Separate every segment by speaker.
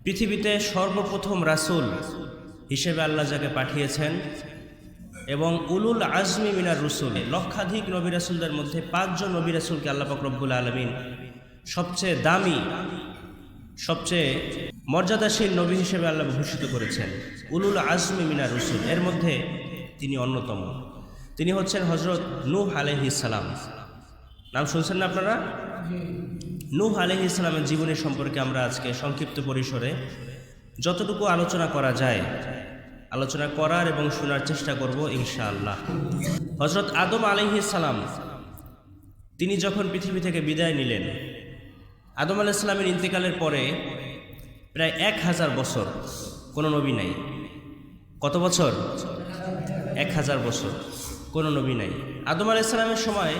Speaker 1: পৃথিবীতে সর্বপ্রথম রাসূল হিসেবে আল্লাহ যাকে পাঠিয়েছেন এবং উলুল আজমি মিনার রসুল, লক্ষাধিক নবী রাসূলদের মধ্যে 5 জন নবী রাসূলকে আল্লাহ পাক রব্বুল আলামিন সবচেয়ে দামি, সবচেয়ে মর্যাদাশীল নবী হিসেবে আল্লাহ ভূষিত করেছেন। উলুল আজমি মিনার রসুল, এর মধ্যে তিনি অন্যতম। তিনি হচ্ছেন হযরত নূহ আলাইহিস সালাম। নাম শুনছেন না আপনারা? নূহ আলাইহিস সালামের জীবনী সম্পর্কে আমরা আজকে সংক্ষিপ্ত পরিসরে যতটুকু আলোচনা করা যায় আলোচনা করার এবং শোনার চেষ্টা করব ইনশাআল্লাহ। হযরত আদম আলাইহিস সালাম তিনি যখন পৃথিবী থেকে বিদায় নিলেন, আদম আলাইহিস সালামের ইন্তেকালের পরে প্রায় 1000 বছর কোনো নবী নাই। কত বছর? 1000 বছর কোনো নবী নাই। আদম আলাইহিস সালামের সময়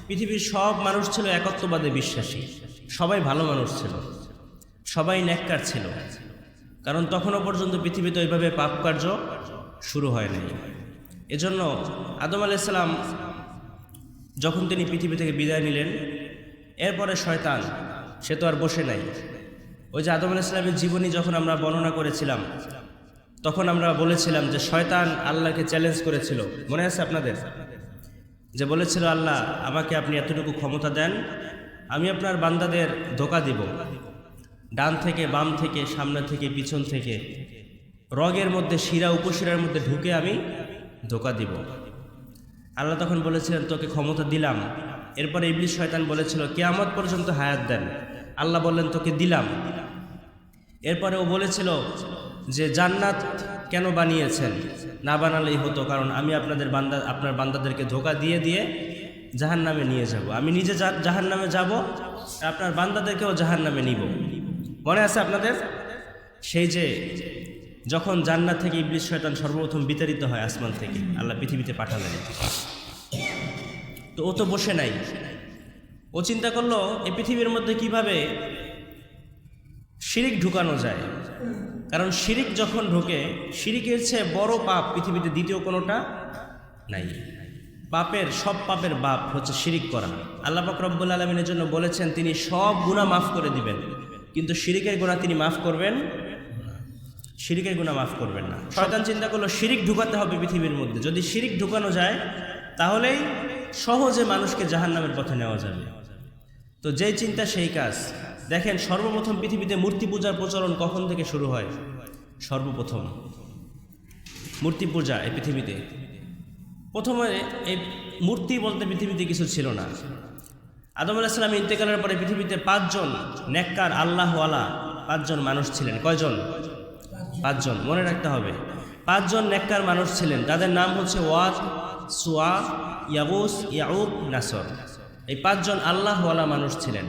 Speaker 1: পৃথিবীর সব মানুষ ছিল একত্ববাদে বিশ্বাসী, সবাই ভালো মানুষ ছিল, সবাই নেককার ছিল, কারণ তখনও পর্যন্ত পৃথিবীতে ওইভাবে পাপ কার্য শুরু হয় নাই। এজন্য আদম আলাইহিস সালাম যখন তিনি পৃথিবী থেকে বিদায় নিলেন, এরপরে শয়তান সে তো আর বসে নাই। ওই যে আদম আলাইহিস সালামের জীবনী যখন আমরা বর্ণনা করেছিলাম, তখন আমরা বলেছিলাম যে শয়তান আল্লাহকে চ্যালেঞ্জ করেছিল, মনে আছে আপনাদের? যে বলেছিল, আল্লাহ আমাকে আপনি এতটুকু ক্ষমতা দেন, আমি আপনার বান্দাদের ধোঁকা দিব, ডান থেকে বাম থেকে সামনে থেকে পিছন থেকে রগের মধ্যে শিরা উপশিরার মধ্যে ঢুকে আমি ধোঁকা দিব। আল্লাহ তখন বলেছিলেন, তোকে ক্ষমতা দিলাম। এরপরে ইবলিস শয়তান বলেছিল, কিয়ামত পর্যন্ত হায়াত দেন। আল্লাহ বললেন, তোকে দিলাম। এরপরে ও বলেছিল যে জান্নাত কেন বানিয়েছেন? না বানালেই হতো, কারণ আমি আপনার বান্দাদেরকে ধোঁকা দিয়ে দিয়ে জাহান্নামে নিয়ে যাব। আমি নিজে জাহান্নামে যাব, আপনার বান্দাদেরকেও জাহান্নামে নিব। মনে আছে আপনাদের? সেই যে যখন জান্নাত থেকে ইবলিস শয়তান সর্বপ্রথম বিতাড়িত হয় আসমান থেকে, আল্লাহ পৃথিবীতে পাঠালেন। তো ও তো বসে নাই, ও চিন্তা করলো এই পৃথিবীর মধ্যে কিভাবে শিরিক ঢুকানো যায়। কারণ শিরিক যখন ঢোকে, শিরিকের চেয়ে বড় পাপ পৃথিবীতে দ্বিতীয় কোনোটা নাই। সব পাপের বাপ হচ্ছে শিরিক করা। আল্লাহ পাক রব্বুল আলামিনের জন্য বলেছেন তিনি সব গুনাহ মাফ করে দিবেন, কিন্তু শিরিকের গুনাহ তিনি মাফ করবেন, শিরিকের গুনাহ মাফ করবেন না। শয়তান চিন্তা করলো শিরিক ঢুকাতে হবে পৃথিবীর মধ্যে, যদি শিরিক ঢুকানো যায় তাহলেই সহজে মানুষকে জাহান্নামের পথে নেওয়া যাবে। তো যেই চিন্তা সেই কাজ। দেখেন, সর্বপ্রথম পৃথিবীতে মূর্তি পূজার প্রচলন কখন থেকে শুরু হয়? সর্বপ্রথম মূর্তি পূজা এই পৃথিবীতে, প্রথমে এই মূর্তি বলতে পৃথিবীতে কিছু ছিল না। আদম আলাইহিস সালাম ইন্তেকালের পরে পৃথিবীতে 5 জন নেককার আল্লাহওয়ালা 5 জন মানুষ ছিলেন। কয়জন? 5 জন। মনে রাখতে হবে, 5 জন নেককার মানুষ ছিলেন। তাদের নাম হচ্ছে ওয়াদ, সুয়া, ইয়াগুস, ইয়াউক, নাসর। এই 5 জন আল্লাহওয়ালা মানুষ ছিলেন।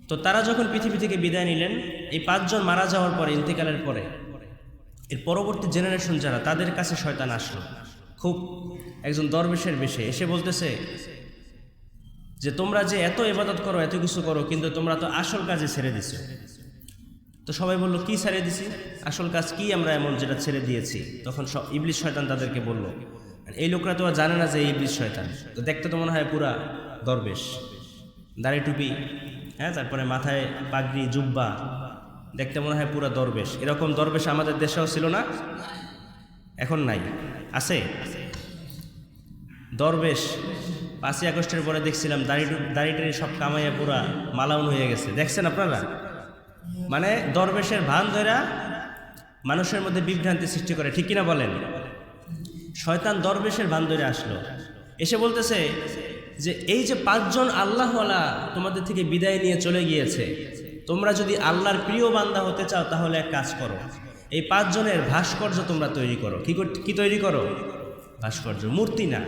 Speaker 1: তো তারা যখন পৃথিবী থেকে বিদায় নিলেন, এই 5 জন মারা যাওয়ার পরে, ইন্তেকালের পরে এর পরবর্তী জেনারেশন যারা, তাদের কাছে শয়তান আসলো খুব একজন দরবেশের বেশে, এসে বলতেছে যে তোমরা যে এত ইবাদত করো, এত কিছু করো, কিন্তু তোমরা তো আসল কাজে ছেড়ে দিছো। তো সবাই বলল, কি ছেড়ে দিছি? আসল কাজ কি আমরা এমন যেটা ছেড়ে দিয়েছি? তখন ইবলিস শয়তান তাদেরকে বলল, এই লোকরা তো আর জানে না যে এই ইবলিস শয়তান, তো দেখতে তো মনে হয় পুরা দরবেশ, দাড়ি টুপি, হ্যাঁ, তারপরে মাথায় পাগড়ি জুব্বা, দেখতে মনে হয় পুরা দরবেশ। এরকম দরবেশ আমাদের দেশেও ছিল না? এখন নাই? আছে দরবেশ। 5ই আগস্টের পরে দেখছিলাম দাড়িটারি সব কামাইয়া পুরা মালাউন হয়ে গেছে, দেখছেন আপনারা? মানে দরবেশের ভান ধরা মানুষের মধ্যে বিভ্রান্তি সৃষ্টি করে, ঠিক কিনা বলেন? শয়তান দরবেশের ভান ধরে আসলো, এসে বলতেছে যে এই যে 5 জন আল্লাহওয়ালা তোমাদের থেকে বিদায় নিয়ে চলে গিয়েছে, তোমরা যদি আল্লাহর প্রিয় বান্দা হতে চাও তাহলে এক কাজ করো, এই 5 জনের ভাস্কর্য তোমরা তৈরি করো। কি তৈরি করো? ভাস্কর্য, মূর্তি না,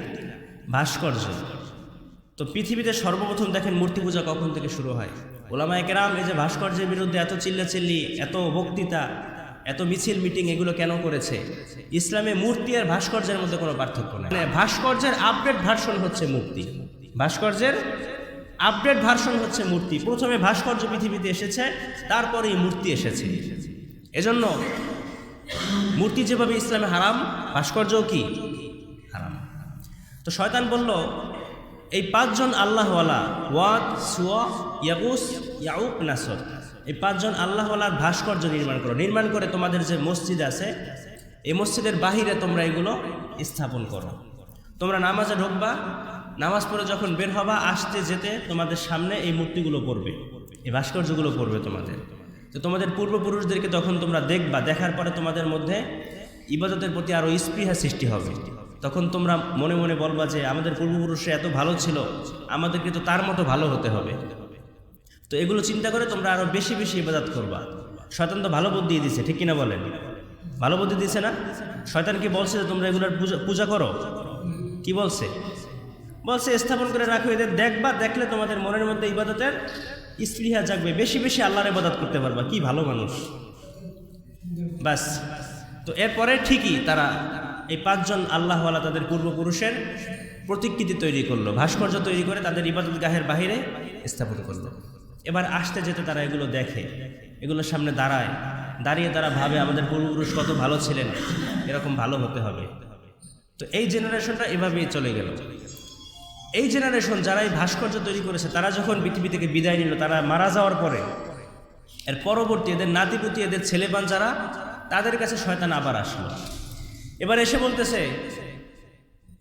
Speaker 1: ভাস্কর্য। তো পৃথিবীতে সর্বপ্রথম দেখেন মূর্তি পূজা কখন থেকে শুরু হয়? ওলামায়ে কেরাম এই যে ভাস্কর্যের বিরুদ্ধে এত চিল্লাচিল্লি, এত বক্তৃতা, এত মিছিল মিটিং এগুলো কেন করেছে? ইসলামে মূর্তি আর ভাস্কর্যের মধ্যে কোনো পার্থক্য নেই। মানে ভাস্কর্যের আপডেট ভার্সন হচ্ছে মূর্তি, ভাস্কর্যের আপডেট ভার্সন হচ্ছে মূর্তি। প্রথমে ভাস্কর্য পৃথিবীতে এসেছে, তারপরেই মূর্তি এসেছে। এজন্য মূর্তি যেভাবে ইসলামে হারাম, ভাস্কর্যও কি হারাম। তো শয়তান বলল, এই 5 জন আল্লাহওয়ালা ওয়াদ, সুয়া, ইয়াগুস, ইয়াউক, নাসর, এই 5 জন আল্লাহওয়ালার ভাস্কর্য নির্মাণ করে তোমাদের যে মসজিদ আছে এই মসজিদের বাহিরে তোমরা এগুলো স্থাপন করো। তোমরা নামাজে ঢুকবা, নামাজ পড়ে যখন বের হবা, আসতে যেতে তোমাদের সামনে এই মূর্তিগুলো পড়বে, এই ভাস্কর্যগুলো পড়বে তোমাদের। তো তোমাদের পূর্বপুরুষদেরকে তখন তোমরা দেখবা, দেখার পরে তোমাদের মধ্যে ইবাদতের প্রতি আরও স্পৃহা সৃষ্টি হবে। তখন তোমরা মনে মনে বলবা যে আমাদের পূর্বপুরুষরা এত ভালো ছিল, আমাদেরকে তো তার মতো ভালো হতে হবে। তো এগুলো চিন্তা করে তোমরা আরও বেশি বেশি ইবাদত করবা। শয়তান তো ভালো বুদ্ধি দিয়েছে, ঠিক কিনা বলেন? ভালো বুদ্ধি দিয়েছে না? শয়তান কি বলছে যে তোমরা এগুলোর পূজা করো? কি বলছে? বলছে স্থাপন করে রাখো, এদের দেখবা, দেখলে তোমাদের মনের মধ্যে ইবাদতের স্পৃহা জাগবে, বেশি বেশি আল্লাহর ইবাদত করতে পারবা। কি ভালো মানুষ! বাস। তো এরপরে ঠিকই তারা এই 5 জন আল্লাহওয়ালা তাদের পূর্বপুরুষের প্রতিকৃতি তৈরি করলো, ভাস্কর্য তৈরি করে তাদের ইবাদত গাহের বাহিরে স্থাপন করলো। এবার আসতে যেতে তারা এগুলো দেখে, এগুলোর সামনে দাঁড়িয়ে তারা ভাবে আমাদের পূর্বপুরুষ কত ভালো ছিলেন, এরকম ভালো হতে হবে। তো এই জেনারেশনটা এভাবেই চলে গেল। এই জেনারেশন যারা এই ভাস্কর্য তৈরি করেছে, তারা যখন পৃথিবী থেকে বিদায় নিল, তারা মারা যাওয়ার পরে এর পরবর্তী এদের নাতিপুতি, এদের ছেলেবান যারা, তাদের কাছে শয়তান আবার আসলো। এবার এসে বলতেছে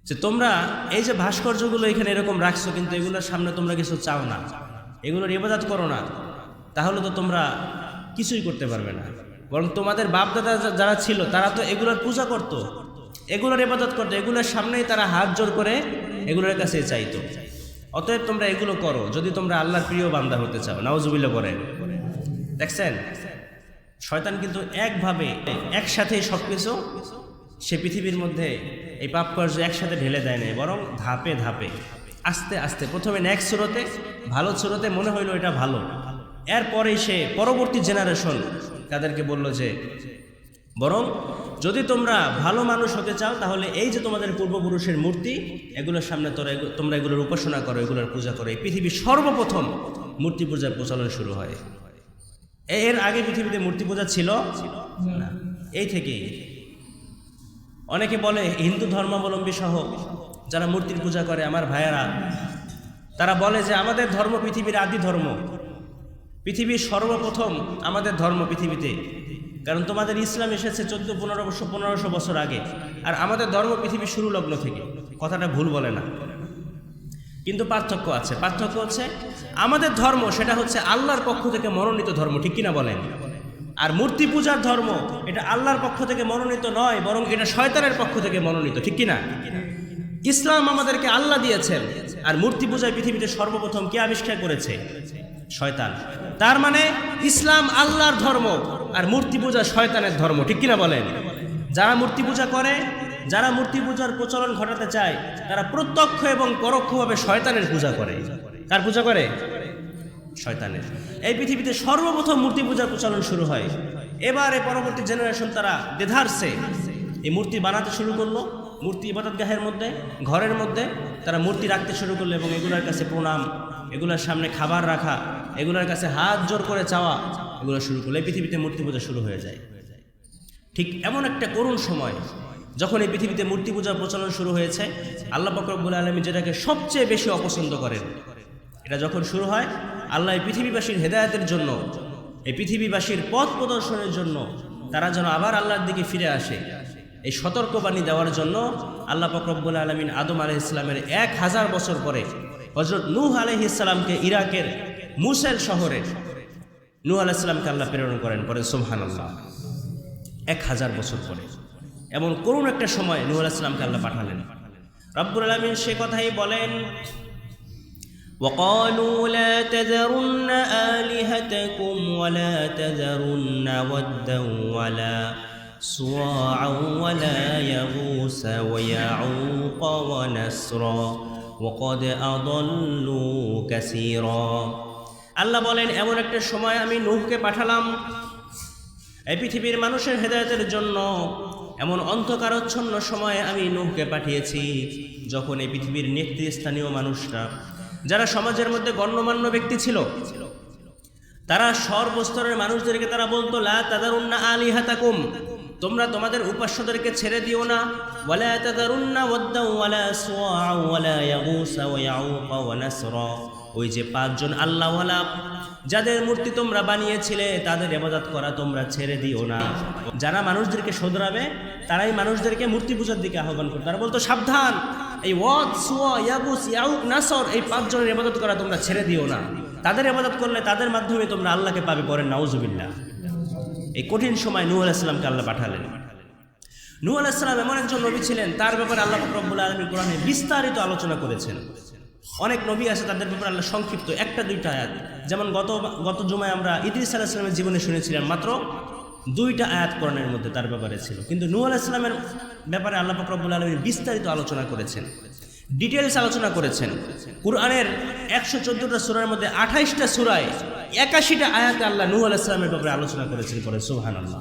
Speaker 1: যে তোমরা এই যে ভাস্কর্যগুলো এখানে এরকম রাখছো, কিন্তু এগুলোর সামনে তোমরা কিছু চাও না, এগুলোর ইবাদত করো না, তাহলে তো তোমরা কিছুই করতে পারবে না। বরং তোমাদের বাপদাদা যারা ছিল তারা তো এগুলোর পূজা করতো, এগুলোর ইবাদত করতো, এগুলোর সামনেই তারা হাত জোর করে এগুলোর কাছে চাইতো। অতএব তোমরা এগুলো করো যদি তোমরা আল্লাহর প্রিয় বান্দা হতে চাও। নাউজুবিল্লাহ বলেন। দেখছেন, শয়তান কিন্তু একসাথেই সবকিছু সে পৃথিবীর মধ্যে এই পাপ কার্য একসাথে ঢেলে দেয় না, বরং ধাপে ধাপে আস্তে আস্তে, প্রথমে নেক্সট সুরতে, ভালো সুরতে মনে হইল এটা ভালো, এরপরেই সে পরবর্তী জেনারেশন তাদেরকে বলল যে বরং যদি তোমরা ভালো মানুষ হতে চাও, তাহলে এই যে তোমাদের পূর্বপুরুষের মূর্তি, এগুলোর সামনে তোমরা এগুলোর উপাসনা করো, এগুলোর পূজা করো। এই পৃথিবীর সর্বপ্রথম মূর্তি পূজার প্রচলন শুরু হয়। এর আগে পৃথিবীতে মূর্তি পূজা ছিল না। এই থেকেই অনেকে বলে হিন্দু ধর্মাবলম্বী সহ যারা মূর্তির পূজা করে আমার ভাইয়েরা, তারা বলে যে আমাদের ধর্ম পৃথিবীর আদি ধর্ম, পৃথিবীর সর্বপ্রথম আমাদের ধর্ম পৃথিবীতে। কারণ তোমাদের ইসলাম এসেছে 1400-1500 বছর আগে, আর আমাদের ধর্ম পৃথিবীর শুরু লগ্ন থেকে। কথাটা ভুল বলে না, কিন্তু পার্থক্য আছে। পার্থক্য হচ্ছে আমাদের ধর্ম সেটা হচ্ছে আল্লাহর পক্ষ থেকে মনোনীত ধর্ম, ঠিক কিনা বলেন? আর মূর্তি পূজার ধর্ম এটা আল্লাহর পক্ষ থেকে মনোনীত নয়, বরং এটা শয়তানের পক্ষ থেকে মনোনীত, ঠিক কিনা? ইসলাম আমাদেরকে আল্লাহ দিয়েছেন, আর মূর্তি পূজায় পৃথিবীতে সর্বপ্রথম কে আবিষ্কার করেছে? শয়তান। তার মানে ইসলাম আল্লাহর ধর্ম, আর মূর্তি পূজা শয়তানের ধর্ম, ঠিক কিনা বলেন? যারা মূর্তি পূজা করে, যারা মূর্তি পূজার প্রচলন ঘটাতে চায়, তারা প্রত্যক্ষ এবং পরোক্ষভাবে শয়তানের পূজা করে। কার পূজা করে? শয়তানের। এই পৃথিবীতে সর্বপ্রথম মূর্তি পূজার প্রচলন শুরু হয়। এবারে পরবর্তী জেনারেশন তারা দেধারসে এই মূর্তি বানাতে শুরু করলো, মূর্তি ইবাদত গাহের মধ্যে, ঘরের মধ্যে তারা মূর্তি রাখতে শুরু করলো, এবং এগুলোর কাছে প্রণাম, এগুলোর সামনে খাবার রাখা, এগুলোর কাছে হাত জোর করে চাওয়া, এগুলো শুরু করলো। এই পৃথিবীতে মূর্তি পূজা শুরু হয়ে যায়। ঠিক এমন একটা করুণ সময় যখন এই পৃথিবীতে মূর্তি পূজার প্রচলন শুরু হয়েছে, আল্লাহ পাক রব্বুল আলামিন যেটাকে সবচেয়ে বেশি অপছন্দ করেন, এটা যখন শুরু হয়, আল্লাহ এই পৃথিবীবাসীর হেদায়েতের জন্য, এই পৃথিবীবাসীর পথ প্রদর্শনের জন্য, তারা যেন আবার আল্লাহর দিকে ফিরে আসে, এই সতর্কবাণী দেওয়ার জন্য আল্লাহ পাক রব্বুল আলামিন আদম আলাইহিস সালামের 1000 বছর পরে হযরত নূহ আলাইহিস সালামকে ইরাকের মুসেল শহরে নূহ আলাইহিস সালামকে আল্লাহ প্রেরণ করেন। পরে সুবহানাল্লাহ, 1000 বছর পরে এমন করুণ একটা সময় নূহ আলাইহিস সালামকে আল্লাহ পাঠালেন। রব্বুল আলামিন সে কথাই বলেন, وقالوا لا تذرن آلهتكم ولا تذرن ودا ولا سواعا ولا يغوث ويعوق ونسرا وقد أضلوا كثيرا। আল্লাহ বলেন এমন একটা সময় আমি নূহকে পাঠালাম এই পৃথিবীর মানুষের হেদায়েতের জন্য। এমন অন্ধকারচ্ছন্ন সময়ে আমি নূহকে পাঠিয়েছি, যখন এই পৃথিবীর নেতৃস্থানীয় মানুষরা, যারা সমাজের মধ্যে গণ্যমান্য ব্যক্তি ছিল, তারা সর্বস্তরের মানুষদেরকে তারা বলতো লা তাযারুন্না আলিহাতাকুম, তোমরা তোমাদের উপাস্যদেরকে ছেড়ে দিও না। ওয়ালা তাযারুন্না ওয়াদ্দাও ওয়ালা সুওয়া ওয়ালা ইয়াগুসা ওয়া ইয়াউকা ওয়া নাসরা, ওই যে 5 জন আল্লাহওয়ালা যাদের মূর্তি তোমরা বানিয়েছিলে তাদের ইবাদত করা তোমরা ছেড়ে দিও না। যারা মানুষদেরকে শোধরাবে তারাই মানুষদেরকে মূর্তি পূজার দিকে আহ্বান করত। তারা বলতো সাবধান, এই ওয়াদ সুওয়া ইয়াগুস ইয়াউক নাসর এই 5 জনের ইবাদত করা তোমরা ছেড়ে দিও না। তাদের ইবাদত করলে তাদের মাধ্যমে তোমরা আল্লাহকে পাবে। পরে নাউজুবিল্লাহ। এই কঠিন সময় নূহ আলাইহিস সালামকে আল্লাহ পাঠালেন। নূহ আলাইহিস সালাম এমন একজন নবী ছিলেন, তার ব্যাপারে আল্লাহ পাক রব্বুল আলামিন কোরআনে বিস্তারিত আলোচনা করেছেন। অনেক নবী আছে তাদের ব্যাপারে আল্লাহ সংক্ষিপ্ত 1-2টা আয়াত, যেমন গত জুমায় আমরা ইদ্রিস আলাইহিস সালামের জীবনে শুনেছিলাম, মাত্র 2টা আয়াত কোরআনের মধ্যে তার ব্যাপারে ছিল। কিন্তু নূহ আলাইহিস সালামের ব্যাপারে আল্লাহ পাক রব্বুল আলামিন বিস্তারিত আলোচনা করেছেন, ডিটেইলস আলোচনা করেছেন। কুরআনের 114টা সূরার মধ্যে 28টা সূরায় 81টা আয়াতে আল্লাহ নূহ আলাইহিস সালামের ব্যাপারে আলোচনা করেছেন। পরে সুবহানাল্লাহ,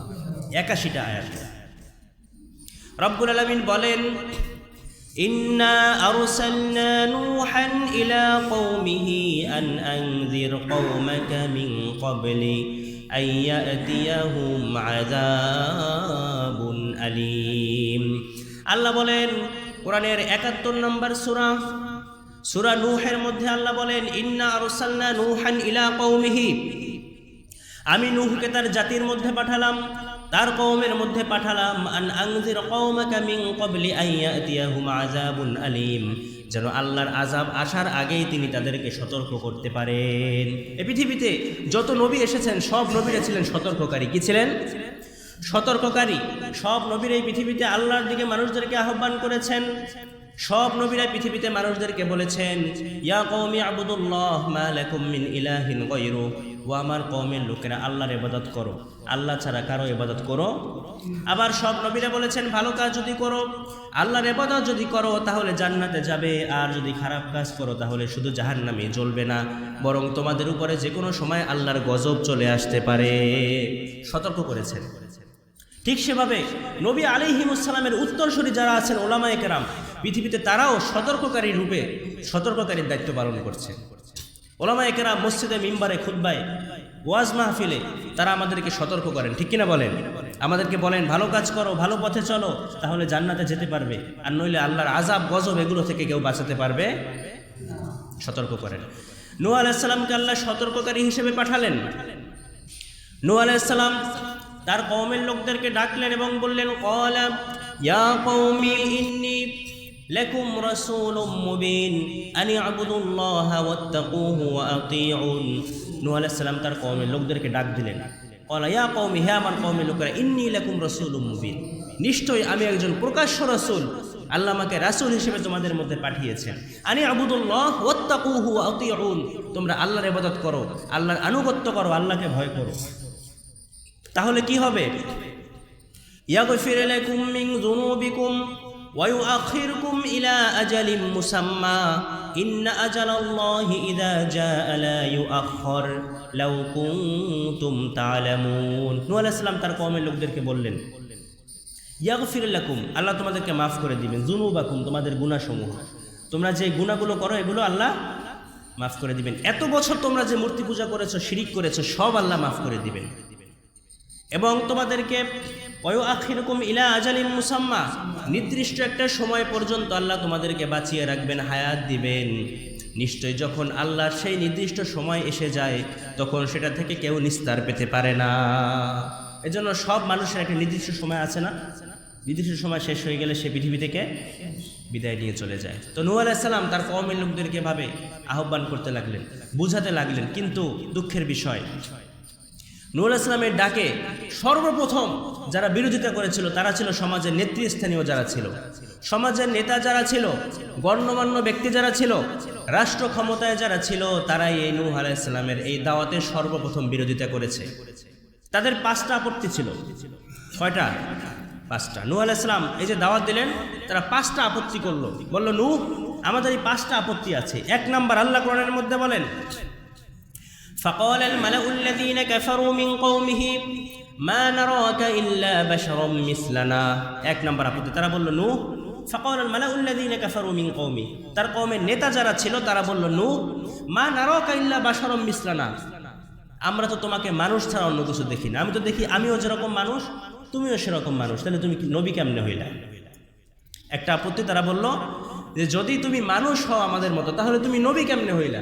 Speaker 1: 81টা আয়াত। রব্বুল আলামিন বলেন, ইন্না আরসালনা নূহান ইলা কওমিহি আন আনযির কওমাকা মিন ক্বাবলি আন ইয়াতিয়াহুম আযাবুন আলীম। আল্লাহ বলেন কোরআনের 71 নম্বর সূরা নূহের মধ্যে আল্লাহ বলেন, ইন্না আরসালনা নূহান ইলা কওমিহি, আমি নূহকে তার জাতির মধ্যে পাঠালাম, তার কওমের মধ্যে পাঠালাম, আন আনযির কওমাকা মিন ক্বাবলি আন ইয়াতিয়াহুম আযাবুন আলীম, যেন আল্লাহর আযাব আসার আগেই তিনি তাদেরকে সতর্ক করতে পারেন। এই পৃথিবীতে যত নবী এসেছেন সব নবীরা ছিলেন সতর্ককারী। কি ছিলেন? সতর্ককারী। সব নবীরা এই পৃথিবীতে আল্লাহর দিকে মানুষদেরকে আহ্বান করেছেন। সব নবীরা পৃথিবীতে মানুষদেরকে বলেছেন, ইয়া কওমি আবুদুল্লাহ মা লাকুম মিন ইলাহিন গায়রু, ও আমার কওমের লোকেরা আল্লাহর ইবাদত করো, আল্লাহ ছাড়া কারো ইবাদত করো। আবার সব নবীরা বলেছেন, ভালো কাজ যদি করো, আল্লাহর ইবাদত যদি করো তাহলে জান্নাতে যাবে, আর যদি খারাপ কাজ করো তাহলে শুধু জাহান্নামে জ্বলবে না, বরং তোমাদের উপরে যে কোনো সময় আল্লাহর গজব চলে আসতে পারে। সতর্ক করেছেন। ঠিক সেভাবে নবী আলাইহিমুস সালামের উত্তরসূরি যারা আছেন ওলামায়ে কেরাম, পৃথিবীতে তারাও সতর্ককারী রূপে সতর্ককারীর দায়িত্ব পালন করছেন। ওলামায়ে কেরাম মসজিদে, মিম্বারে, খুতবায়, ওয়াজ মাহফিলে তারা আমাদেরকে সতর্ক করেন। ঠিক কিনা বলেন? আমাদেরকে বলেন, ভালো কাজ করো, ভালো পথে চলো, তাহলে জান্নাতে যেতে পারবে, আর নইলে আল্লাহর আযাব গজব এগুলো থেকে কেউ বাঁচাতে পারবে। সতর্ক করেন। নূহ আলাইহিস সালামকে আল্লাহ সতর্ককারী হিসেবে পাঠালেন। নূহ আলাইহিস সালাম তার কওমের লোকদেরকে ডাকলেন এবং বললেন, ক্বালা ইয়া কওমি ইন্নী লাকুম রাসূলুম মুবিন আন ইবুদুল্লাহা ওয়াত্তাকুহু ওয়া আতিউন। নূহ আলাইহিস সালাম তার কওমের লোকদেরকে ডাক দিলেন, ক্বালা ইয়া কওমি, হে আমার কওমের লোকেরা, ইন্নী লাকুম রাসূলুম মুবিন, নিশ্চয়ই আমি একজন প্রকাশ্য রাসূল, আল্লাহ আমাকে রাসূল হিসেবে তোমাদের মধ্যে পাঠিয়েছেন। আন ইবুদুল্লাহ ওয়াত্তাকুহু ওয়া আতিউন, তোমরা আল্লাহর ইবাদত করো, আল্লাহর আনুগত্য করো, আল্লাহকে ভয় করো। তাহলে কি হবে? ইয়াগফির লাকুম মিন যুনুবিকুম ওয়া ইউআখিরকুম ইলা আজালিম মুসাম্মা ইন্না আজালাল্লাহি ইযা জাআ লা ইউআখখার লাউ কুনতুম তা'লামুন। নূহ আলাইহিস সালাম তার কওমের লোকদেরকে বললেন, ইয়াগফির লাকুম, আল্লাহ তোমাদেরকে মাফ করে দিবেন, যুনুবাকুম, তোমাদের গুনাহসমূহ, তোমরা যে গুনাহগুলো করো এগুলো আল্লাহ মাফ করে দিবেন। এত বছর তোমরা যে মূর্তি পূজা করেছো, শিরিক করেছো, সব আল্লাহ মাফ করে দিবেন। এবং তোমাদেরকে ওয়ায়ুআখিরুকুম ইলা আজালিম মুসাম্মা, নির্দিষ্ট একটা সময় পর্যন্ত আল্লাহ তোমাদেরকে বাঁচিয়ে রাখবেন, হায়াত দিবেন। নিশ্চয় যখন আল্লাহর সেই নির্দিষ্ট সময় এসে যায় তখন সেটা থেকে কেউ নিস্তার পেতে পারে না। এজন্য সব মানুষের একটা নির্দিষ্ট সময় আছে না? নির্দিষ্ট সময় শেষ হয়ে গেলে সে পৃথিবী থেকে বিদায় নিয়ে চলে যায়। তো নূহ আলাইহিস সালাম তার কওমের লোকদেরকে ভাবে আহ্বান করতে লাগলেন, বুঝাতে লাগলেন। কিন্তু দুঃখের বিষয়, নূহ আলাইহিস সালামের ডাকে সর্বপ্রথম যারা বিরোধিতা করেছিল তারা ছিল সমাজের নেতৃস্থানীয় যারা ছিল, সমাজের নেতা যারা ছিল, গণ্যমান্য ব্যক্তি যারা ছিল, রাষ্ট্র ক্ষমতায় যারা ছিল, তারাই এই নূহ আলাইহিস সালামের এই দাওয়াতের সর্বপ্রথম বিরোধিতা করেছে। তাদের 5টা আপত্তি ছিল। কয়টা? 5টা। নূহ আলাইহিস সালাম এই যে দাওয়াত দিলেন, তারা 5টা আপত্তি করলো। বলল, নূহ, আমাদের এই 5টা আপত্তি আছে। 1 নাম্বার, আল্লাহ কোরআনের মধ্যে বলেন, فقال الملأ الذين كفروا من قومه ما نراك إلا بشرا مثلنا। 1 নাম্বার আপত্তি, তারা বলল, নূহ, فقال الملأ الذين كفروا من قومه, তার কওমের নেতা যারা ছিল তারা বলল, নূহ, মা নারাকা ইল্লা বাশারাম মিসলানা, আমরা তো তোমাকে মানুষ ছাড়া অন্য কিছু দেখি না, আমি তো দেখি আমিও যেরকম মানুষ তুমিও সেরকম মানুষ, তাহলে তুমি নবী কেমনে হইলা? একটা আপত্তি তারা বলল যে যদি তুমি মানুষ হও আমাদের মতো তাহলে তুমি নবী কেমনে হইলা?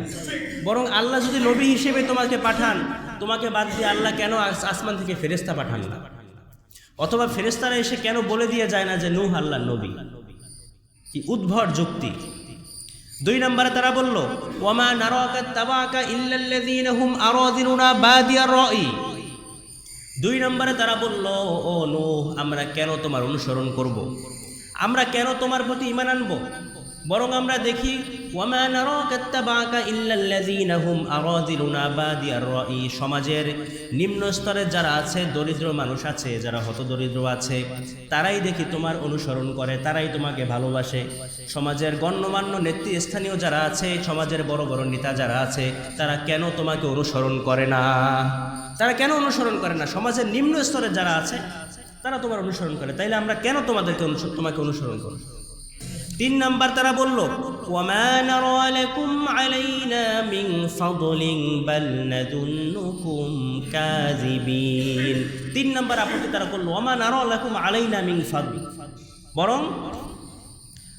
Speaker 1: বরং আল্লাহ যদি নবী হিসেবে তোমাকে পাঠান, তোমাকে বাদ দিয়ে আল্লাহ কেন আসমান থেকে ফেরেশতা পাঠান না? অথবা ফেরেশতারা এসে কেন বলে দিয়ে যায় না যে নূহ আল্লাহর নবী? কি উদ্ভট যুক্তি। 2 নম্বরে তারা বলল ওয়ামা নারাকা তাবাকা ইল্লাল্লাযীনা হুম আরাদিলুনা বাদিয়ার রাই। 2 নম্বরে তারা বলল ও নূহ, আমরা কেন তোমার অনুসরণ করব? আমরা কেন তোমার প্রতি ঈমান আনবো? বরং আমরা দেখি ওয়ামা নারাকা তাবাকা ইল্লাল্লাযীনা হুম আরাদিলুনা বাদিয়ার রাই, সমাজের নিম্ন স্তরে যারা আছে, দরিদ্র মানুষ আছে, যারা হতদরিদ্র আছে, তারাই দেখি তোমার অনুসরণ করে, তারাই তোমাকে ভালোবাসে। সমাজের গণ্যমান্য নেতৃস্থানীয় যারা আছে, সমাজের বড় বড় নেতা যারা আছে, তারা কেন তোমাকে অনুসরণ করে না? তারা কেন অনুসরণ করে না? সমাজের নিম্ন স্তরে যারা আছে তারা তোমার অনুসরণ করে, তাইলে আমরা কেন তোমাকে অনুসরণ করব? 3 নাম্বার তারা বলল ওয়ামা নারা লাকুম আলাইনা মিন ফাদলিন বাল নাযুন্নুকুম কাযিবিন। 3 নাম্বার আপত্তি তারা বলল ওয়ামা নারা লাকুম আলাইনা মিন ফাদল, বরং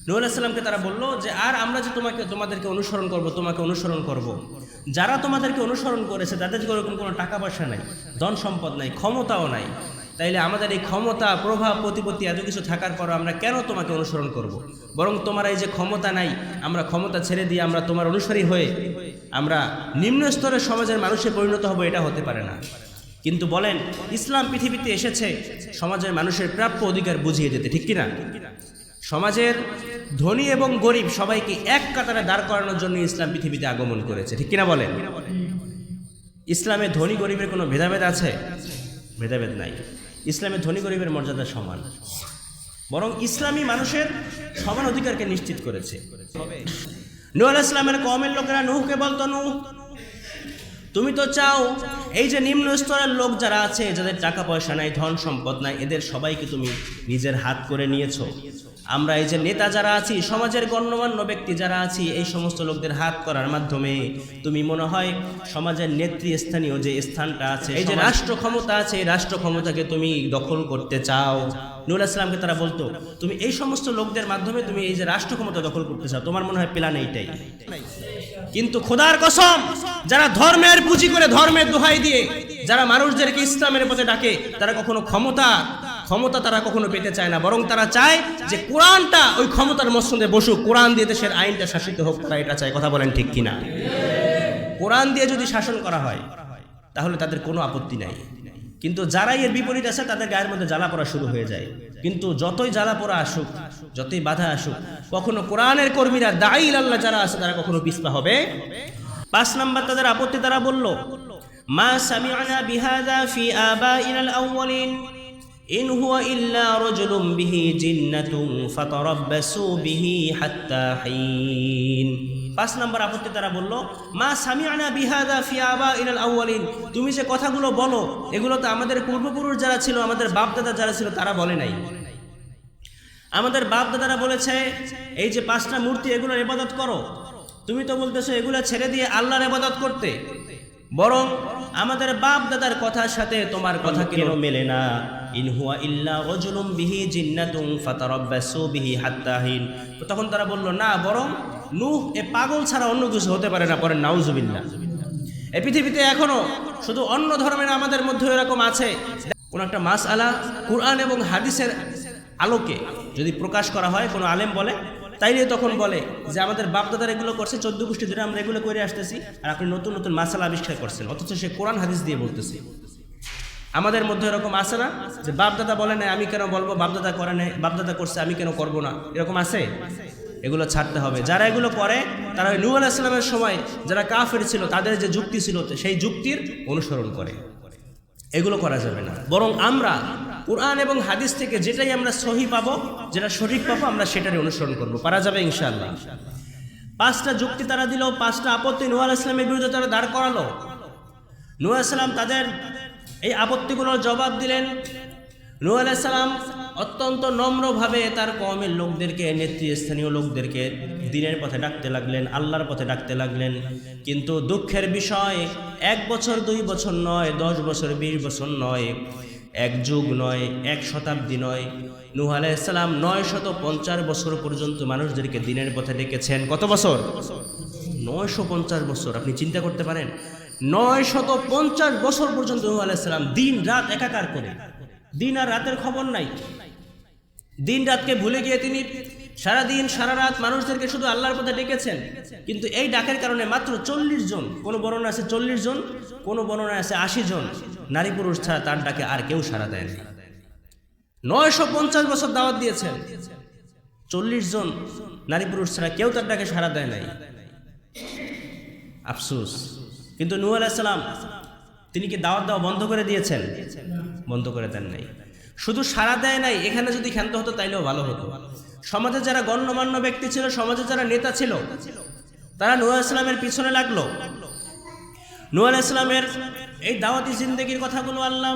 Speaker 1: নূহ আলাইহিস সালামকে তারা বলল যে আর আমরা যে তোমাদেরকে অনুসরণ করব, যারা তোমাদেরকে অনুসরণ করেছে তাদের এরকম কোনো টাকা পয়সা নাই, ধন সম্পদ নাই, ক্ষমতাও নাই, তাইলে আমাদের এই ক্ষমতা, প্রভাব, প্রতিপত্তি এত কিছু থাকার পর আমরা কেন তোমাকে অনুসরণ করব? বরং তোমার এই যে ক্ষমতা নাই, আমরা ক্ষমতা ছেড়ে দিয়ে আমরা তোমার অনুসারী হয়ে আমরা নিম্ন স্তরের সমাজের মানুষে পরিণত হব, এটা হতে পারে না। কিন্তু বলেন, ইসলাম পৃথিবীতে এসেছে সমাজের মানুষের প্রাপ্য অধিকার বুঝিয়ে দিতে, ঠিক কিনা? সমাজের ধনী এবং গরিব সবাইকে এক কাতারে দাঁড় করানোর জন্য ইসলাম পৃথিবীতে আগমন করেছে, ঠিক কিনা বলেন? ইসলামে ধনী গরিবের কোনো ভেদাভেদ আছে? ভেদাভেদ নাই। ইসলামে ধনী গরিবের মর্যাদা সমান, বরং ইসলামী মানুষের সমান অধিকারকে নিশ্চিত করেছে। নূহ আলাইহিস সালামের কওমের লোকেরা নূহকে বলতো, নূহ তুমি তো চাও এই যে নিম্ন স্তরের লোক যারা আছে, যাদের টাকা পয়সা নাই, ধন সম্পদ নাই, এদের সবাইকে তুমি নিজের হাত করে নিয়েছো। আমরা এই যে নেতা যারা আছি, সমাজের গণ্যমান্য ব্যক্তি যারা আছি, এই সমস্ত লোকদের হাত করার মাধ্যমে তুমি মনে হয় সমাজের নেতৃস্থানীয় যে স্থানটা আছে, এই যে রাষ্ট্র ক্ষমতা আছে, এই রাষ্ট্র ক্ষমতাকে তুমি দখল করতে চাও। নূহ আলাইহিস সালামকে তারা বলতো তুমি এই সমস্ত লোকদের মাধ্যমে তুমি এই যে রাষ্ট্র ক্ষমতা দখল করতে চাও, তোমার মনে হয় প্ল্যান এইটাই। কিন্তু খোদার কসম, যারা ধর্মের পুঁজি করে, ধর্মের দোহাই দিয়ে যারা মানুষদেরকে ইসলামের পথে ডাকে, তারা কখনো ক্ষমতা তারা কখনো পেতে চায় না, বরং তারা চায় যে কোরআনটা ওই ক্ষমতার মসনদে বসুক, কোরআন দিয়ে দেশের আইনটা শাসিত হোক, তারা এটা চায়। কথা বলেন ঠিক কিনা? কোরআন দিয়ে যদি শাসন করা হয় তাহলে তাদের কোনো আপত্তি নাই, কিন্তু যারাই এর বিপরীত আছে তাদের গায়ের মধ্যে জ্বালা পড়া শুরু হয়ে যায়। কিন্তু যতই জ্বালা পড়া আসুক, যতই বাধা আসুক, কখনো কোরআনের কর্মীরা, দাঈ আল্লাহ যারা আছে, তারা কখনো পিছপা হবে। 5 নাম্বার তাদের আপত্তি, তারা বলল মা সামি'না বিহাযা ফি আবাইনাল আউওয়ালিন ইন হুয়া ইল্লা রাজুলুম বিহি জিন্নাতুন ফাতারাব্বাসু বিহি হাত্তা হিন। 5 নাম্বার আপত্তি তারা বলল মা সামি'না বিহাযা ফি আবাইনাল আউওয়ালিন, তুমি যে কথাগুলো বলো এগুলো তো আমাদের পূর্বপুরুষ যারা ছিল, আমাদের বাপদাদা যারা ছিল, তারা বলে নাই। আমাদের বাপদাদারা বলেছে এই যে 5টা মূর্তি, এগুলোর ইবাদত করো, তুমি তো বলতেছো এগুলো ছেড়ে দিয়ে আল্লাহর ইবাদত করতে। বরং আমাদের বাপ দাদার কথার সাথে তোমার কথা কেন মেলে না? ইন হুয়া ইল্লা রাজুলুম বিহি জিন্নাতুন ফাতারাব্বাসু বিহি হাত্তা হিন। তখন তারা বলল না, বরং নূহ এ পাগল ছাড়া অন্য কিছু হতে পারে না। পরে নাউজুবিল্লাহ। এই পৃথিবীতে এখনো শুধু অন্য ধর্মের আমাদের মধ্যে এরকম আছে, কোন একটা মাসআলা কুরআন এবং হাদিসের আলোকে যদি প্রকাশ করা হয়, কোনো আলেম বলে, তাইলে তখন বলে যে আমাদের বাপদাদার এগুলো করছে, 14 গোষ্ঠী ধরে আমরা এগুলো করে আসতেছি, আর আপনি নতুন নতুন মাসালা আবিষ্কার করছেন, অথচ সে কোরআন হাদিস দিয়ে বলতেছে। আমাদের মধ্যে এরকম আছে না যে বাপদাদা বলে না আমি কেন বলবো, বাপদাদা করে না, বাপদাদা করছে আমি কেন করব না, এরকম আছে? এগুলো ছাড়তে হবে। যারা এগুলো করে তারা নূহ আলাইহিস সালামের সময় যারা কাফের ছিল, তাদের যে যুক্তি ছিল সেই যুক্তির অনুসরণ করে, এগুলো করা যাবে না। বরং আমরা কুরআন এবং হাদিস থেকে যেটাই আমরা সহি পাবো, যেটা সঠিক পাবো, আমরা সেটারই অনুসরণ করবো। পারা যাবে ইনশাআল্লাহ। 5টা যুক্তি তারা দিল, 5টা আপত্তি নূহ আলাইহিস সালামের বিরুদ্ধে তারা দাঁড় করালো। নূহ আলাইহিস সালাম তাদের এই আপত্তিগুলোর জবাব দিলেন। নূহ আলাইহিস সালাম অত্যন্ত নম্রভাবে তার কওমের লোকদেরকে, নেতৃস্থানীয় লোকদেরকে দ্বীনের পথে ডাকতে লাগলেন, আল্লাহর পথে ডাকতে লাগলেন। কিন্তু দুঃখের বিষয়, 1 বছর 2 বছর নয়, 10 বছর 20 বছর নয়, এক যুগ নয়, এক শতাব্দী নয়, নূহ আলাইহিস সালাম 950 বছর পর্যন্ত মানুষদেরকে দিনের পথে ডেকেছেন। কত বছর? 950 বছর। আপনি চিন্তা করতে পারেন 950 বছর পর্যন্ত নূহ আলাইহিস সালাম দিন রাত একাকার করে, দিন আর রাতের খবর নাই, দিন রাতকে ভুলে গিয়ে তিনি সারাদিন সারা রাত মানুষদেরকে শুধু আল্লাহর পথে ডেকেছেন। কিন্তু এই ডাকের কারণে মাত্র 40 জন, কোন বর্ণনা আছে 40 জন, কোন বর্ণনা আছে 80 জন নারী পুরুষ ছাড়া তার ডাকে আর কেউ সাড়া দেয়নি। 950 বছর দাওয়াত দিয়েছেন, 40 জন নারী পুরুষ ছাড়া কেউ তার ডাকে সাড়া দেয় নাই। আফসোস। কিন্তু নূহ আলাইহিস সালাম তিনি কি দাওয়াত দেওয়া বন্ধ করে দিয়েছেন? বন্ধ করে দেন নাই। শুধু সাড়া দেয় নাই, এখানে যদি ক্ষান্ত হতো তাইলেও ভালো হতো। সমাজে যারা গণ্যমান্য ব্যক্তি ছিল, সমাজে যারা নেতা ছিল, তারা নূহ আলাইহিস সালামের পিছনে লাগলো। নূহ আলাইহিস সালামের এই দাওয়াতি জিন্দেগির কথাগুলো আল্লাহ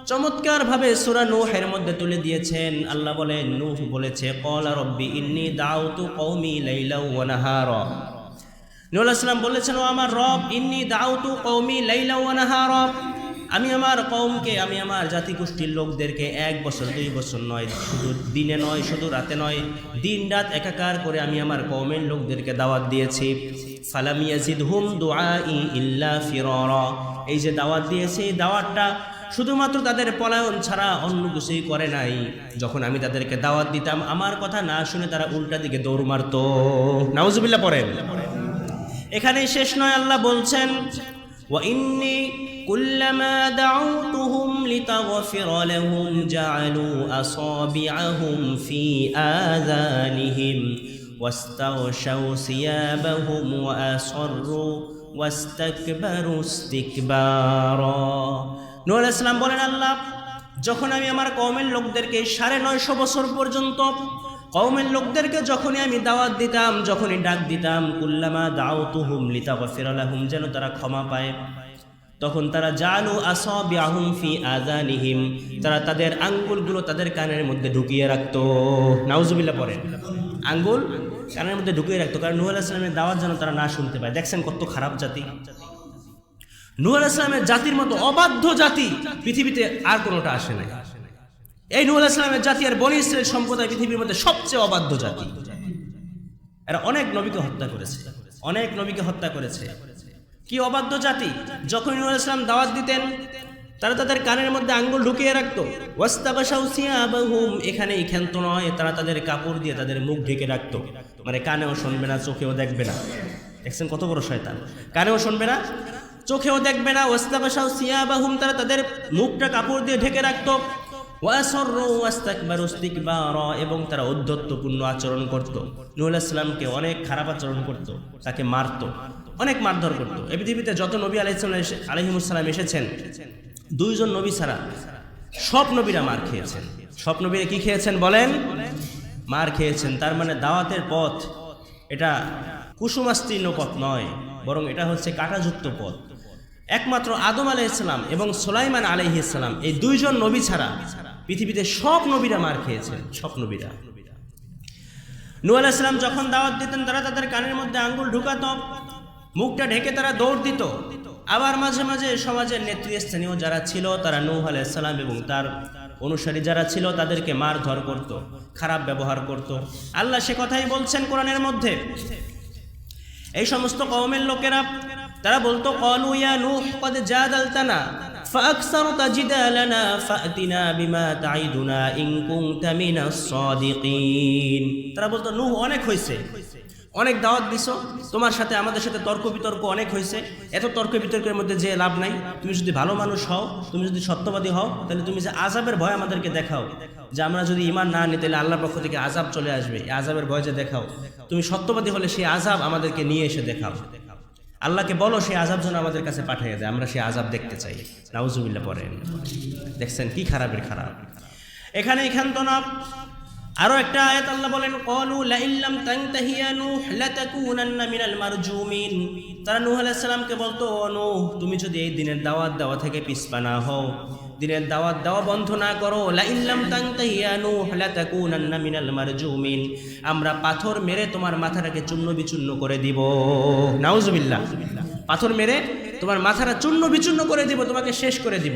Speaker 1: চমৎকার ভাবে সূরা নূহের মধ্যে তুলে দিয়েছেন। আল্লাহ বলেন, নূহ বলেছে, ক্বালা রব্বি ইন্নী দাউতু কওমি লাইলাও ওয়া নাহারা। নূহ আলাইহিস সালাম বলেছেন, ও আমার রব, ইন্নী দাউতু কওমি লাইলাও ওয়া নাহারা, আমি আমার কওমকে, আমি আমার জাতিগোষ্ঠীর লোকদেরকে 1 বছর 2 বছর নয়, শুধু দিনে নয়, শুধু রাতে নয়, দিন রাত একাকার করে আমি আমার কওমের লোকদেরকে দাওয়াত দিয়েছি। ফালাম ইয়াজিদহুম দুআই ইল্লা ফিরারা। এই যে দাওয়াত দিয়েছি, এই দাওয়াতটা শুধুমাত্র তাদের পলায়ন ছাড়া অন্য কিছুই করে নাই। যখন আমি তাদেরকে দাওয়াত দিতাম, আমার কথা না শুনে তারা উল্টা দিকে দৌড় মারত। নাউজুবিল্লাহ পড়েন। এখানেই শেষ নয়, আল্লাহ বলছেন, ওয়া ইন্নী কুল্লামা দাউতুহুম লিতাগফিরা লাহুম জাআলু আসাবিআহুম ফি আযানিহিম ওয়াস্তাগশাউ সিয়াবাহুম ওয়া আসররু ওয়াস্তাকবারু ইস্তিকবারা। নূহ আলাইহিস সালাম বলেন, আল্লাহ, যখন আমি আমার কওমের লোকদেরকে 950 বছর পর্যন্ত কওমের লোকদেরকে যখনই আমি দাওয়াত দিতাম, যখনই ডাক দিতাম, কুল্লামা দাউতুহুম লিতাগফিরা লাহুম, যেন তারা ক্ষমা পায়, তখন তারা জালু আসাবিআহুম ফি আযানিহিম, তারা তাদের আঙ্গুলগুলো তাদের কানের মধ্যে ঢুকিয়ে রাখতো। নাউজুবিল্লাহ পড়েন। আঙ্গুল কানের মধ্যে ঢুকিয়ে রাখতো, কারণ নূহ আলাইহিস সালামের দাওয়াত যেন তারা না শুনতে পায়। দেখছেন কত খারাপ জাতি। নূহ আলাইহিস সালামের জাতির মতো অবাধ্য জাতি পৃথিবীতে আর কোনোটা আসে নাই। এই নূহ আলাইহিস সালামের জাতি আর বনী ইসরাইল সম্প্রদায় পৃথিবীর মধ্যে সবচেয়ে অবাধ্য জাতি। এরা অনেক নবীকে হত্যা করেছে, অনেক নবীকে হত্যা করেছে। কি অবাধ্য জাতি! যখন নূহ আলাইহিস সালাম দাওয়াত দিতেন, তারা তাদের কানের মধ্যে আঙ্গুল ঢুকিয়ে রাখতো। ওয়াস্তাগশাউ সিয়াবাহুম, এখানেই ক্ষান্ত নয়, তারা তাদের কাপড় দিয়ে তাদের মুখ ঢেকে রাখতো। মানে কানেও শুনবে না, চোখেও দেখবে না। দেখছেন কত বড় শয়তান! কানেও শুনবে না, চোখেও দেখবে না। ওয়াস্তাগশাউ সিয়াবাহুম, তারা তাদের মুখটা কাপড় দিয়ে ঢেকে রাখতো। ওয়াসররু ওয়াস্তাকবারু ইস্তিকবারা, এবং তারা ঔদ্ধত্যপূর্ণ আচরণ করত। নূহ আলাইহিস সালামকে অনেক খারাপ আচরণ করত, তাকে মারতো, অনেক মারধর করত। এই পৃথিবীতে যত নবী আলাইহিস সালাম এসেছেন, 2 জন নবী ছাড়া সব নবীরা মার খেয়েছেন। সব নবীরা কি খেয়েছেন বলেন? মার খেয়েছেন। তার মানে দাওয়াতের পথ এটা কুসুমাস্তীর্ণ পথ নয়, বরং এটা হচ্ছে কাঁটাযুক্ত পথ। একমাত্র আদম আলাইহিস সালাম এবং সুলাইমান আলাইহিস সালাম, এই 2 জন নবী ছাড়া পৃথিবীতে সব নবীরা মার খেয়েছেন, সব নবীরা। নূহ আলাইহিস সালাম যখন দাওয়াত দিতেন, তারা তাদের কানের মধ্যে আঙ্গুল ঢুকাতো, মুখটা ঢেকে তারা দৌড় দিত। আবার মাঝে মাঝে সমাজের নেতৃস্থানীয় যারা ছিল, তারা নূহ আলাইহিস সালাম এবং তার অনুসারী যারা ছিল, তাদেরকে মারধর করত, খারাপ ব্যবহার করত। আল্লাহ সে কথাই বলছেন কোরআনের মধ্যে। এই সমস্ত কওমের লোকেরা তারা বলতো, ক্বালু ইয়া নূহ ক্বাদ জাদালতানা ফাআকসারতা জিদালানা ফাতিনা বিমা তাইদুনা ইন কুনতা মিনাস সাদিকিন। তারা বলতো, নূহ অনেক হয়েছে, অনেক দাওয়াত দিছো, তোমার সাথে আমাদের সাথে তর্ক বিতর্ক অনেক হয়েছে, এত তর্ক বিতর্কের মধ্যে যে লাভ নাই। তুমি যদি ভালো মানুষ হও, তুমি যদি সত্যবাদী হও, তাহলে তুমি যে আযাবের ভয় আমাদেরকে দেখাও, যে আমরা যদি ঈমান না নিই তাহলে আল্লাহর পক্ষ থেকে আযাব চলে আসবে, এই আযাবের ভয় যে দেখাও, তুমি সত্যবাদী হলে সেই আযাব আমাদেরকে নিয়ে এসে দেখাও। আল্লাহকে বলো সেই আযাব যেন আমাদের কাছে পাঠিয়ে দেয়, আমরা সেই আযাব দেখতে চাই। নাউজুবিল্লাহ পড়েন। দেখছেন কি খারাপের খারাপ। এখানে ক্ষান্ত না, আরো একটা আয়াত আল্লাহ বলেন, ক্বালু লা ইল্লাম তানতাহি ইয়া নূহ লাতাকুনান্না মিনাল মারজুমিন। তারা নূহ আলাইহিস সালামকে বলতো, ও নূহ, তুমি যদি এই দিনের দাওয়াত দেওয়া থেকে পিছপা না হও, দিনের দাওয়াত দেওয়া বন্ধ না করো, লা ইল্লাম তানতাহি ইয়া নূহ লাতাকুনান্না মিনাল মারজুমিন, আমরা পাথর মেরে তোমার মাথাটাকে চূর্ণ বিচূর্ণ করে দিব। নাউজুবিল্লাহ। পাথর মেরে তোমার মাথাটা চূর্ণ বিচূর্ণ করে দিব, তোমাকে শেষ করে দিব।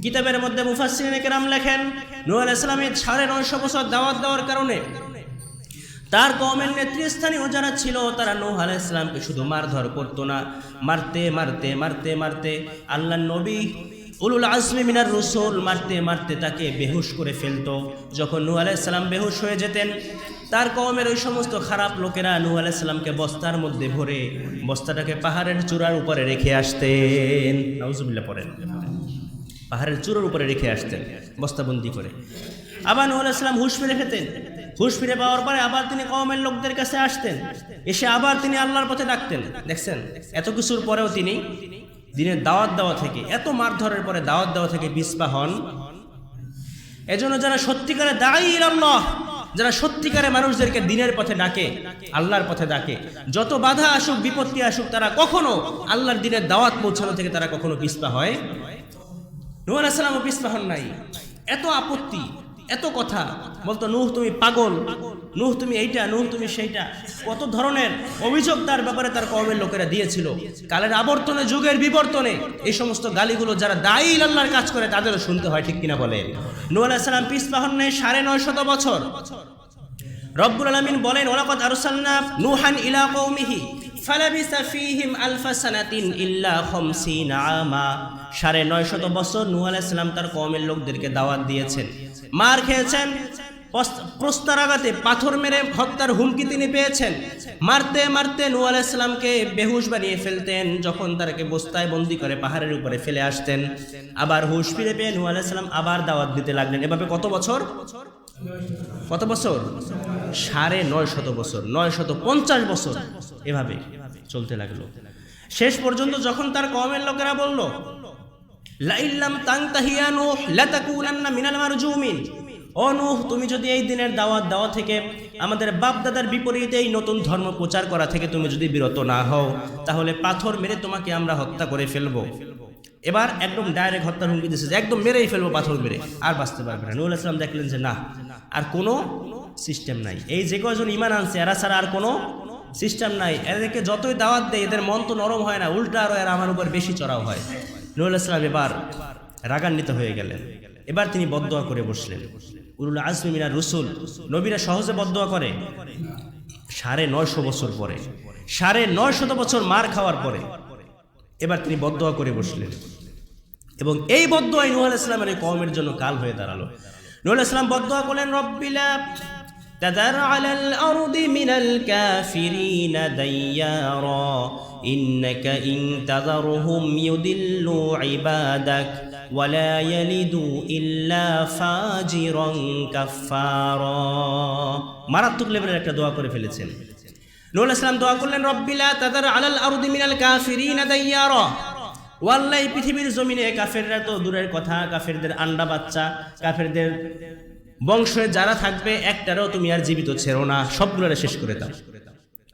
Speaker 1: কিতাবের মধ্যে মুফাসসিরিনে কেরাম লেখেন নূহ আলাইহিস সালামের 950 বছর দাওয়াত দেওয়ার কারণে তার কওমের নেতৃস্থানীয় যারা ছিল তারা নূহ আলাইহিস সালামকে শুধু মারধর করতো না, মারতে মারতে মারতে মারতে আল্লাহর নবী উলুল আজমি মিনার রসুল মারতে মারতে তাকে বেহুশ করে ফেলতো। যখন নূহ আলাইহিস সালাম বেহুশ হয়ে যেতেন তার কওমের ওই সমস্ত খারাপ লোকেরা নূহ আলাইহিস সালামকে বস্তার মধ্যে ভরে বস্তাটাকে পাহাড়ের চূড়ার উপরে রেখে আসতেন। নাউজুবিল্লাহ পড়েন। পাহাড়ের চূড়ার উপরে রেখে আসতেন বস্তাবন্দি করে। আবার নূহ আলাইহিস সালাম হুঁশ ফিরে পেতেন। হুঁশ ফিরে পাওয়ার পরে আবার তিনি কওমের লোকদের কাছে আসতেন, এসে আবার তিনি আল্লাহর পথে ডাকতেন। দেখছেন এত কিছুর পরেও তিনি দিনের দাওয়াত দেওয়া থেকে, এত মারধরের পরে দাওয়াত দেওয়া থেকে পিছপা হন। এজন্য যারা সত্যিকারে দাঈ ইলাল্লাহ, যারা সত্যিকারে মানুষদেরকে দিনের পথে ডাকে, আল্লাহর পথে ডাকে, যত বাধা আসুক বিপত্তি আসুক তারা কখনো আল্লাহর দিনের দাওয়াত পৌঁছানো থেকে তারা কখনো পিছপা হয়। নূহ আলাইহিস সালামও পিছপা হন নাই। এত আপত্তি, এত কথা বলতো, নূহ তুমি পাগল, নূহ তুমি এইটা, নূহ তুমি সেইটা, কত ধরনের অভিযোগ তার ব্যাপারে তার কওমের লোকেরা দিয়েছিল। কালের আবর্তনে, যুগের বিবর্তনে এই সমস্ত গালিগুলো যারা দাঈ আল্লাহর কাজ করে তাদেরও শুনতে হয়, ঠিক কিনা বলেন? নূহ আলাইহিস সালাম পিছপা হন নাই 950 বছর। রব্বুল আলামিন বলেন ওয়ালাকাদ আরসালনা নূহান ইলা কওমিহি ফালাবিসা ফীহিম আলফা সানাতিন ইল্লা 50 আমা। 950 বছর নূহ আলাইহিস সালাম তার কওমের লোকদেরকে দাওয়াত দিয়েছেন, মার খেয়েছেন, প্রস্তরাঘাতে পাথর মেরে হত্যার হুমকি তিনি পেয়েছেন। মারতে মারতে নূহ আলাইহিস সালামকে বেহুশ বানিয়ে ফেলতেন। যখন তাকে বস্তায় বন্দি করে পাহাড়ের উপরে ফেলে আসতেন, আবার হুঁশ ফিরে পেয়ে নূহ আলাইহিস সালাম আবার দাওয়াত দিতে লাগলেন। এভাবে কত বছর? কত বছর? 950 বছর, 950 বছর এভাবে চলতে লাগলো। শেষ পর্যন্ত যখন তার কওমের লোকেরা বলল লাইল্লাম তানতাহি ইয়া নূহ লাতাকুনান্না মিনাল মারজুমিন, ও নূহ তুমি যদি এই দিনের দাওয়াত দেওয়া থেকে, আমাদের বাপ দাদার বিপরীতে এই নতুন ধর্ম প্রচার করা থেকে তুমি যদি বিরত না হও তাহলে পাথর মেরে তোমাকে আমরা হত্যা করে ফেলবো। এবার একদম ডাইরেক্ট হত্যার হুমকি দিচ্ছে যে একদম মেরেই ফেলবো, পাথর মেরে, আর বাঁচতে পারবে না। নূহ আলাইহিস সালাম দেখলেন যে না, আর কোনো সিস্টেম নাই, এই যে কয়জন ঈমান আনছে এরা ছাড়া আর কোনো সিস্টেম নাই। এদেরকে যতই দাওয়াত দেয় এদের মন তো নরম হয় না, উল্টা আরো এরা আমার উপর বেশি চড়াও হয়। নূহ আলাইহিস সালাম এবার রাগান্বিত হয়ে গেলেন। এবার তিনি বদদোয়া করে বসলেন। উলুল আজমি মিনার রসুল, নবীরা সহজে বদদোয়া করে? 950 বছর পরে, 950 বছর মার খাওয়ার পরে এবার তিনি বদদোয়া করে বসলেন। এবং এই বদদোয়াই নূহ আলাইহিস সালামের কওমের জন্য কাল হয়ে দাঁড়ালো। নূহ আলাইহিস সালাম বদদোয়া করলেন রব্বিলা তাযার আলাল আরদি মিনাল কাফিরিনা দাইয়ারা ইন্নাকা ইন তাযারহুম ইউদিল্লু ইবাদাক ওয়ালা ইয়ালিদু ইল্লা ফাজিরান কাফফারা। মারাত্মক লেভেলের একটা দোয়া করে ফেলেছেন। নূহ আলাইহিস সালাম দোয়া করলেন রব্বিলা তাযার আলাল আরদি মিনাল কাফিরিনা দাইয়ারা, ওয়াল্লাহ পৃথিবীর জমিনে কাফেররা তো দূরের কথা, কাফেরদের আন্ডা বাচ্চা, কাফেরদের বংশে যারা থাকবে একটারও তুমি আর জীবিত ছেড়ো না, সবগুলোরে শেষ করে দাও।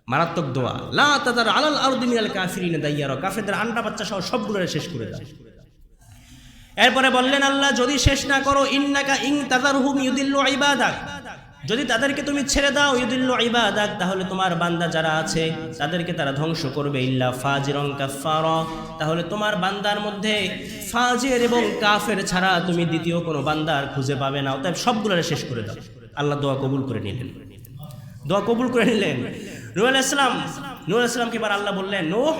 Speaker 1: মারাত্মক দোয়া, লা তাযার আলাল আরদি মিনাল কাফিরিনা দাইয়ারা, কাফেরদের আন্ডা বাচ্চা সহ সবগুলোরে শেষ করে দাও। এরপরে বললেন আল্লাহ যদি শেষ না করো, ইন্নাকা ইন তাযারহুম ইউদিল্লু ইবাদাক, যদি তাদেরকে তুমি ছেড়ে দাও, ইউদিল্লু ইবাদাক, তাহলে তোমার বান্দা যারা আছে তাদেরকে তারা ধ্বংস করবে, ইল্লা ফাজিরান কাফফারা, তাহলে তোমার বান্দার মধ্যে ফাজির এবং কাফের ছাড়া তুমি দ্বিতীয় কোনো বান্দার খুঁজে পাবে না, অতএব সবগুলোরে শেষ করে দাও। আল্লাহ দোয়া কবুল করে নিলেন, দোয়া কবুল করে নিলেন। নূহ আলাইহিস সালামকে এবার আল্লাহ বললেন নূহ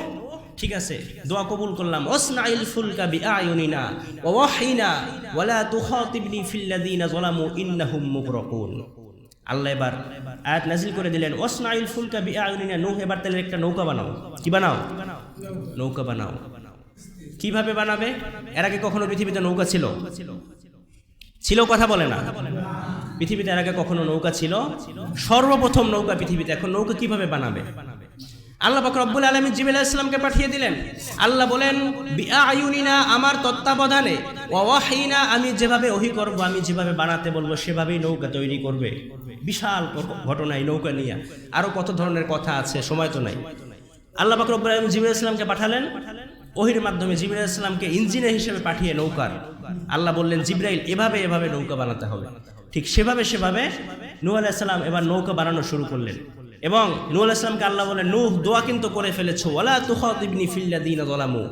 Speaker 1: ঠিক আছে, দোয়া কবুল করলাম, ওসনাইল ফুলকা বিআয়ুনিনা ওয়া ওয়াহিনা ওয়ালা তুখাতিবনি ফিল্লাযিনা যালামু ইন্নাহুম মুগরাকুন। আল্লাহ এবার আয়াত নাযিল করে দিলেন ওসনাইল ফুলকা বিআয়ুনিনা, নূহ এবার তাহলে একটা নৌকা বানাও। কি বানাও? নৌকা বানাও। কিভাবে বানাবে? এর আগে কখনো পৃথিবীতে নৌকা ছিল? ছিল কথা বলে না। পৃথিবীতে এর আগে কখনো নৌকা ছিল? সর্বপ্রথম নৌকা পৃথিবীতে। এখন নৌকা কিভাবে বানাবে? আল্লাহ পাক রব্বুল আলামিন জিবরাইল আলাইহিস সালামকে পাঠিয়ে দিলেন। আল্লাহ বলেন বিআয়ুনিনা, আমার তত্ত্বাবধানে, ওয়া ওয়াহিনা, আমি যেভাবে ওহী করব, আমি যেভাবে বানাতে বলবো সেভাবেই নৌকা তৈরি করবে। বিশাল ঘটনা এই নৌকা নিয়ে, আরো কত ধরনের কথা আছে, সময় তো নাই। আল্লাহ পাক রব্বুল আলামিন জিবরাইল আলাইহিস সালামকে পাঠালেন, ওহীর মাধ্যমে জিবরাইল আলাইহিস সালামকে ইঞ্জিনিয়ার হিসেবে পাঠিয়ে নৌকার আল্লাহ বললেন জিবরাইল এভাবে এভাবে নৌকা বানাতে হবে। ঠিক সেভাবে নূহ আলাইহিস সালাম এবার নৌকা বানানো শুরু করলেন। এবং নূহ আলাইহিস সালামকে আল্লাহ বলেন নূহ দোয়া কিন্তু করে ফেলেছো, ওয়ালা তুখাতিবনি ফিল্লাযিনা যালামু,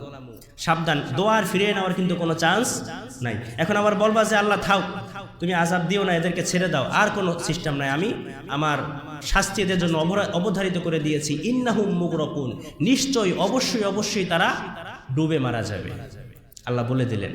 Speaker 1: সাবধান, দোয়ার ফিরিয়ে নেওয়ার কিন্তু কোনো চান্স নাই। এখন আবার বলবা যে আল্লাহ থাও, তুমি আযাব দিও না, এদেরকে ছেড়ে দাও, আর কোনো সিস্টেম নাই, আমি আমার শাস্তি এদের জন্য অবধারিত করে দিয়েছি। ইন্নাহুম মুগরাকুন, নিশ্চয়ই অবশ্যই অবশ্যই তারা ডুবে মারা যাবে, আল্লাহ বলে দিলেন।